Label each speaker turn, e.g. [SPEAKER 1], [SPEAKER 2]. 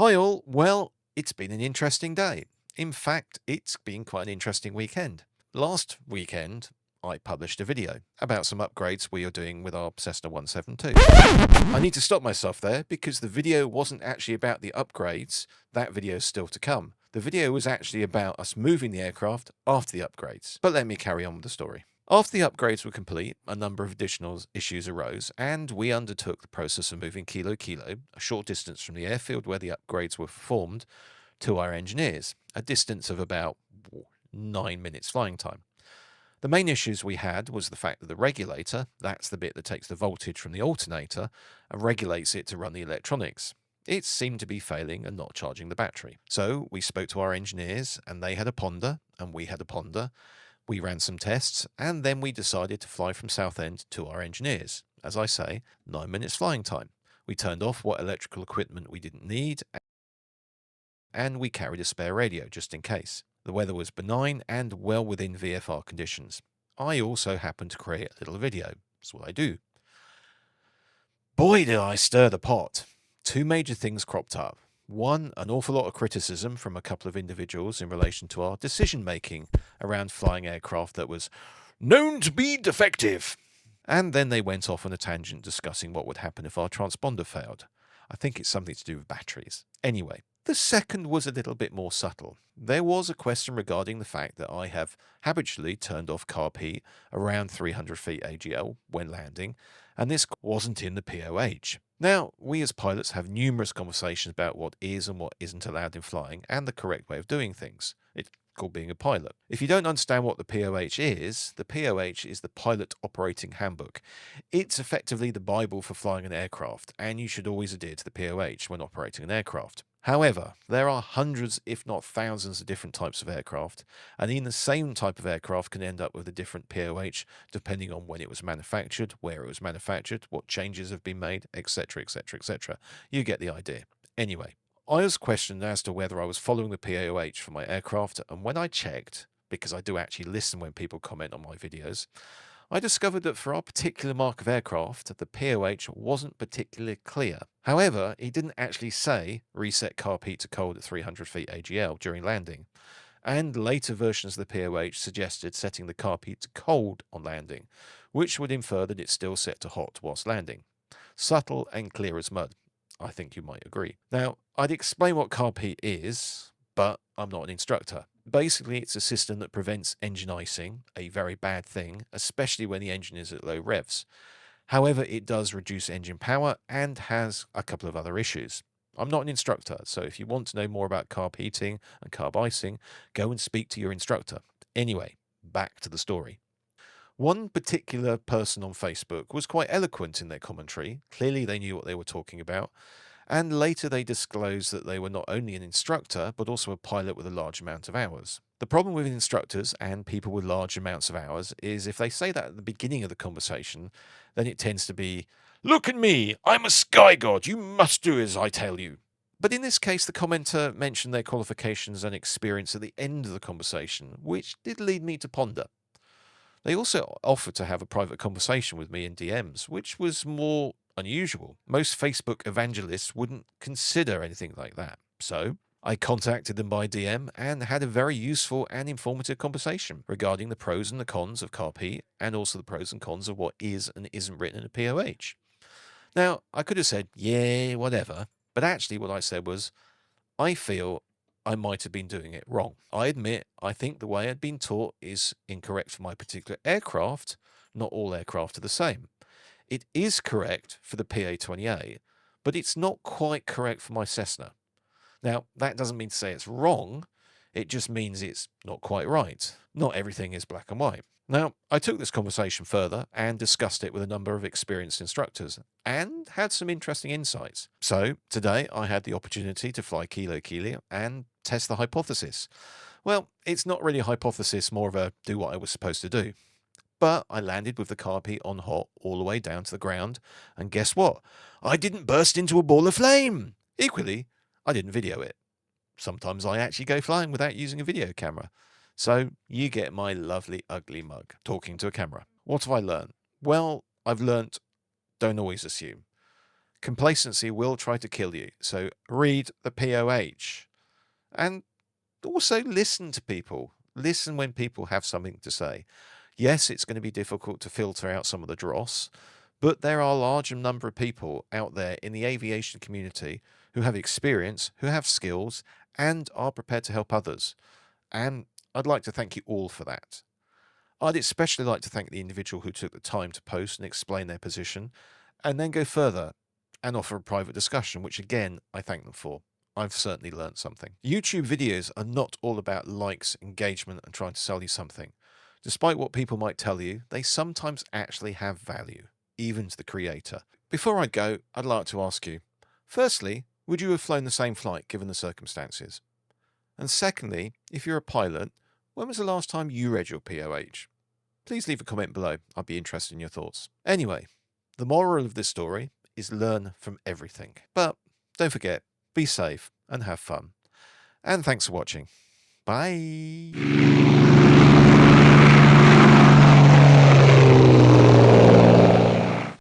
[SPEAKER 1] Hi all, well, it's been an interesting day. In fact, it's been quite an interesting weekend. Last weekend, I published a video about some upgrades we are doing with our Cessna 172. I need to stop myself there because the video wasn't actually about the upgrades. That video is still to come. The video was actually about us moving the aircraft after the upgrades. But let me carry on with the story. After the upgrades were complete, a number of additional issues arose, and we undertook the process of moving Kilo Kilo, a short distance from the airfield where the upgrades were performed, to our engineers, a distance of about 9 minutes flying time. The main issues we had was the fact that the regulator, that's the bit that takes the voltage from the alternator and regulates it to run the electronics. It seemed to be failing and not charging the battery. So we spoke to our engineers and they had a ponder and we had a ponder. We ran some tests and then we decided to fly from Southend to our engineers. As I say, 9 minutes flying time. We turned off what electrical equipment we didn't need and we carried a spare radio just in case. The weather was benign and well within VFR conditions. I also happened to create a little video. That's what I do. Boy, did I stir the pot. Two major things cropped up. One, an awful lot of criticism from a couple of individuals in relation to our decision making around flying aircraft that was known to be defective. And then they went off on a tangent discussing what would happen if our transponder failed. I think it's something to do with batteries. Anyway, the second was a little bit more subtle. There was a question regarding the fact that I have habitually turned off CARB around 300 feet AGL when landing, and this wasn't in the POH. Now, we as pilots have numerous conversations about what is and what isn't allowed in flying and the correct way of doing things. It's called being a pilot. If you don't understand what the POH is the Pilot Operating Handbook. It's effectively the Bible for flying an aircraft, and you should always adhere to the POH when operating an aircraft. However, there are hundreds, if not thousands, of different types of aircraft, and even the same type of aircraft can end up with a different POH depending on when it was manufactured, where it was manufactured, what changes have been made, etc., etc., etc. You get the idea. Anyway, I was questioned as to whether I was following the POH for my aircraft, and when I checked, because I do actually listen when people comment on my videos, I discovered that for our particular mark of aircraft, the POH wasn't particularly clear. However, it didn't actually say reset carb heat to cold at 300 feet AGL during landing, and later versions of the POH suggested setting the carb heat to cold on landing, which would infer that it's still set to hot whilst landing. Subtle and clear as mud. I think you might agree. Now, I'd explain what carb heat is, but I'm not an instructor. Basically, it's a system that prevents engine icing, a very bad thing, especially when the engine is at low revs. However, it does reduce engine power and has a couple of other issues. I'm not an instructor, so if you want to know more about carb heating and carb icing, go and speak to your instructor. Anyway, back to the story. One particular person on Facebook was quite eloquent in their commentary. Clearly, they knew what they were talking about. And later they disclosed that they were not only an instructor, but also a pilot with a large amount of hours. The problem with instructors and people with large amounts of hours is if they say that at the beginning of the conversation, then it tends to be, "Look at me, I'm a sky god, you must do as I tell you." But in this case, the commenter mentioned their qualifications and experience at the end of the conversation, which did lead me to ponder. They also offered to have a private conversation with me in DMs, which was more unusual. Most Facebook evangelists wouldn't consider anything like that. So I contacted them by DM and had a very useful and informative conversation regarding the pros and the cons of CARP and also the pros and cons of what is and isn't written in a POH. Now, I could have said, yeah, whatever, but actually what I said was, I feel I might have been doing it wrong. I admit, I think the way I'd been taught is incorrect for my particular aircraft. Not all aircraft are the same. It is correct for the PA-28, but it's not quite correct for my Cessna. Now, that doesn't mean to say it's wrong. It just means it's not quite right. Not everything is black and white. Now, I took this conversation further and discussed it with a number of experienced instructors and had some interesting insights. So, today I had the opportunity to fly Kilo Kilo and test the hypothesis. Well, it's not really a hypothesis, more of a do what I was supposed to do. But I landed with the carb heat on hot all the way down to the ground, and guess what? I didn't burst into a ball of flame! Equally, I didn't video it. Sometimes I actually go flying without using a video camera. So you get my lovely ugly mug talking to a camera. What have I learned? Well, I've learnt don't always assume. Complacency will try to kill you, so read the POH. And also listen to people. Listen when people have something to say. Yes, it's going to be difficult to filter out some of the dross, but there are a large number of people out there in the aviation community who have experience, who have skills, and are prepared to help others. And I'd like to thank you all for that. I'd especially like to thank the individual who took the time to post and explain their position, and then go further and offer a private discussion, which again, I thank them for. I've certainly learned something. YouTube videos are not all about likes, engagement, and trying to sell you something. Despite what people might tell you, they sometimes actually have value, even to the creator. Before I go, I'd like to ask you, firstly, would you have flown the same flight given the circumstances? And secondly, if you're a pilot, when was the last time you read your POH? Please leave a comment below. I'd be interested in your thoughts. Anyway, the moral of this story is learn from everything. But don't forget, be safe and have fun. And thanks for watching. Bye.